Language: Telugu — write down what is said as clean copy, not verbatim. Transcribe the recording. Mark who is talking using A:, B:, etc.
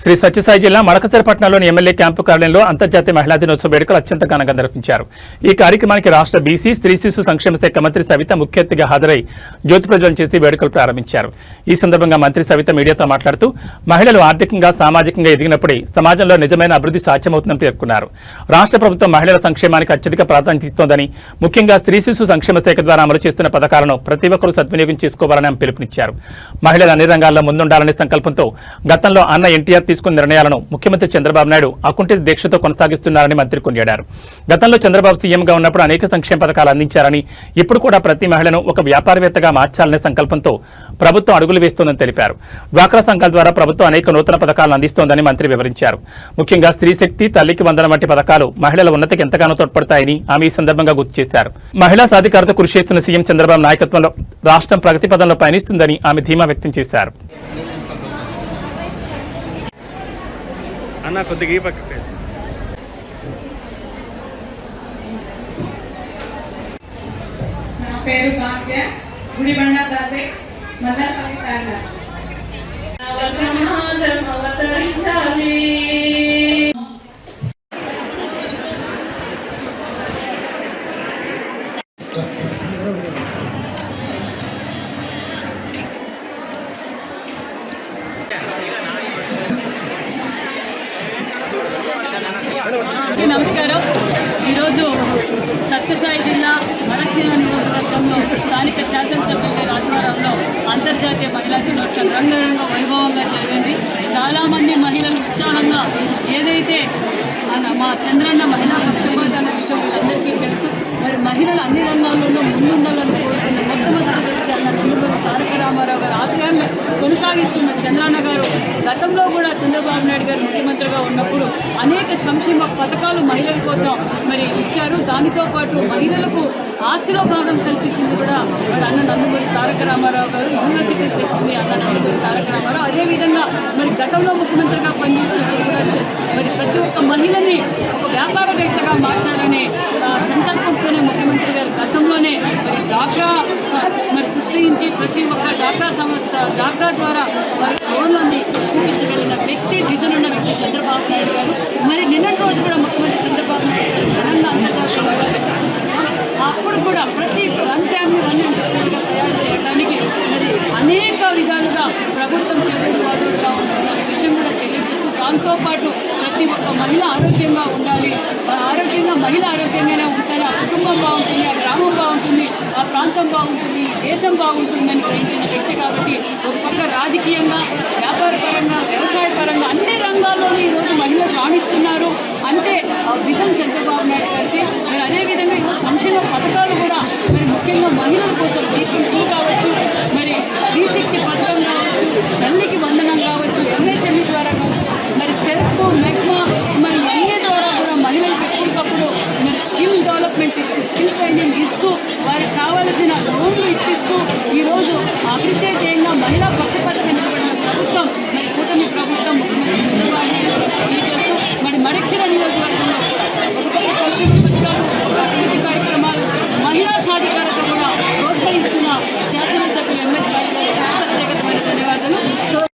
A: శ్రీ సత్యసాయి జిల్లా మడకసిరపట్నంలోని ఎమ్మెల్యే క్యాంపు కార్యాలయంలో అంతర్జాతీయ మహిళా దినోత్సవ వేడుకలు అత్యంత ఘనంగా నిర్వహించారు. ఈ కార్యక్రమానికి రాష్ట్ర బీసీ, స్త్రీ శిశు సంక్షేమ శాఖ మంత్రి సవిత ముఖ్య అతిథిగా హాజరై జ్యోతి ప్రజ్వలన చేసి వేడుకలు ప్రారంభించారు. ఈ సందర్భంగా మంత్రి సవిత మీడియాతో మాట్లాడుతూ మహిళలు ఆర్థికంగా, సామాజికంగా ఎదిగినప్పుడే సమాజంలో నిజమైన అభివృద్ధి సాధ్యమవుతుందని పేర్కొన్నారు. రాష్ట్ర ప్రభుత్వం మహిళల సంక్షేమానికి అత్యధిక ప్రాధాన్యత ఇస్తోందని, ముఖ్యంగా స్త్రీ శిశు సంక్షేమ శాఖ ద్వారా అమలు చేస్తున్న పథకాలను ప్రతి ఒక్కరూ సద్వినియోగం చేసుకోవాలని ఆమె పిలుపునిచ్చారు. మహిళలు అన్ని రంగాల్లో ముందుండాలనే సంకల్పంతో గతంలో అన్న ఎన్టీఆర్ తీసుకున్న నిర్ణయాలను ముఖ్యమంత్రి చంద్రబాబు నాయుడు అకుంఠిత దీక్షతో కొనసాగిస్తున్నారని మంత్రి కొనియాడారు. గతంలో చంద్రబాబు సీఎంగా ఉన్నప్పుడు అనేక సంక్షేమ పథకాలు అందించారని, ఇప్పుడు కూడా ప్రతి మహిళను ఒక వ్యాపారవేత్తగా మార్చాలనే సంకల్పంతో ప్రభుత్వం అడుగులు వేస్తోందని తెలిపారు. డ్వాక్రా సంఘాల ద్వారా ప్రభుత్వం అనేక నూతన పథకాలను అందిస్తోందని మంత్రి వివరించారు. ముఖ్యంగా స్త్రీ శక్తి, తల్లికి వందనం వంటి పథకాలు మహిళల ఉన్నతికి ఎంతగానో తోడ్పడతాయని ఆమె ఈ సందర్భంగా గుర్తు చేశారు. మహిళా సాధికారత కృషి చేస్తున్న సీఎం చంద్రబాబు నాయకత్వంలో రాష్ట్రం ప్రగతి పదంలో పయనిస్తుందని ఆమె ధీమా వ్యక్తం చేశారు.
B: అన్న కొద్దిగా ఈ పక్క ఫేస్.
C: నా పేరు భాగ్య, గుడిబండ ప్రాజెక్ట్ మదనపల్లి తాండా. సమాజం అవతరించాలి.
D: నమస్కారం. ఈరోజు సత్యసాయి జిల్లా మడకశిర నియోజకవర్గంలో స్థానిక శాసనసభ్యుల గారి ఆధ్వర్యంలో అంతర్జాతీయ మహిళా దినోత్సవం రంగరంగ వైభవంగా జరిగింది. చాలామంది మహిళలు ఉత్సాహంగా ఏదైతే మా చంద్రన్న మహిళా పక్షపాత అనే విషయం వీళ్ళందరికీ తెలుసు. మరి మహిళలు అన్ని రంగాల్లోనూ ముందుండాలని కోరుకున్న మొట్టమొదటి వ్యక్తి అన్న నందమూరి తారక రామారావు గారు ఆశయాన్ని కొనసాగిస్తున్న చంద్రన్న గారు గతంలో కూడా చంద్రబాబు నాయుడు గారు ముఖ్యమంత్రిగా ఉన్నప్పుడు అనేక సంక్షేమ పథకాలు మహిళల కోసం మరి ఇచ్చారు. దానితో పాటు మహిళలకు ఆస్తిలో భాగం కల్పించింది కూడా మరి అన్న నందమూరి తారక రామారావు గారు. యూనివర్సిటీ తెచ్చింది అన్న నందమూరి తారక రామారావు. అదేవిధంగా మరి గతంలో ముఖ్యమంత్రిగా పనిచేసినప్పుడు కూడా మరి ప్రతి ఒక్క మహిళని ఒక వ్యాపారవేత్తగా మార్చాలనే సంకల్పంతోనే ముఖ్యమంత్రి గారు గతంలోనే మరి డ్వాక్రా మరి సృష్టించి ప్రతి ఒక్క డ్వాక్రా సంస్థ డ్వాక్రా ద్వారా మరి లోన్లని చూపించగలిగిన వ్యక్తి, విజన్ ఉన్న వ్యక్తి చంద్రబాబు నాయుడు గారు. మరి నిన్నటి రోజు కూడా ముఖ్యమంత్రి చంద్రబాబు నాయుడు గారు ఘనంగా అంతర్జాతీయ మహిళా దినోత్సవం చేశాం. అప్పుడు కూడా ప్రతి వన్ ఫ్యామిలీ వన్ ఎంటర్ప్రైనర్గా తయారు చేయడానికి మరి అనేక విధాలుగా ప్రభుత్వం చేతువాదులుగా ఉంటున్న విషయం కూడా తెలియజేస్తూ, దాంతోపాటు ప్రతి ఒక్క మహిళ ఆరోగ్యంగా ఉండాలి, ఆరోగ్యంగా మహిళ ఆరోగ్యంగానే ఉంటేనే ఆ కుటుంబం బాగుంటుంది, ఆ గ్రామం బాగుంటుంది, ఆ ప్రాంతం బాగుంటుంది, దేశం బాగుంటుందని గ్రహించిన వ్యక్తి. కాబట్టి ఒక పక్క రాజకీయంగా, వ్యాపారపరంగా, వ్యవసాయపరంగా అన్ని రంగాల్లోనూ ఈరోజు మహిళలు రాణిస్తున్నారు అంటే ఆ విజన్ చంద్రబాబు నాయుడు గారికి. మరి అదేవిధంగా ఈరోజు సంక్షేమ పథకాలు కూడా మరి ముఖ్యంగా మహిళల కోసం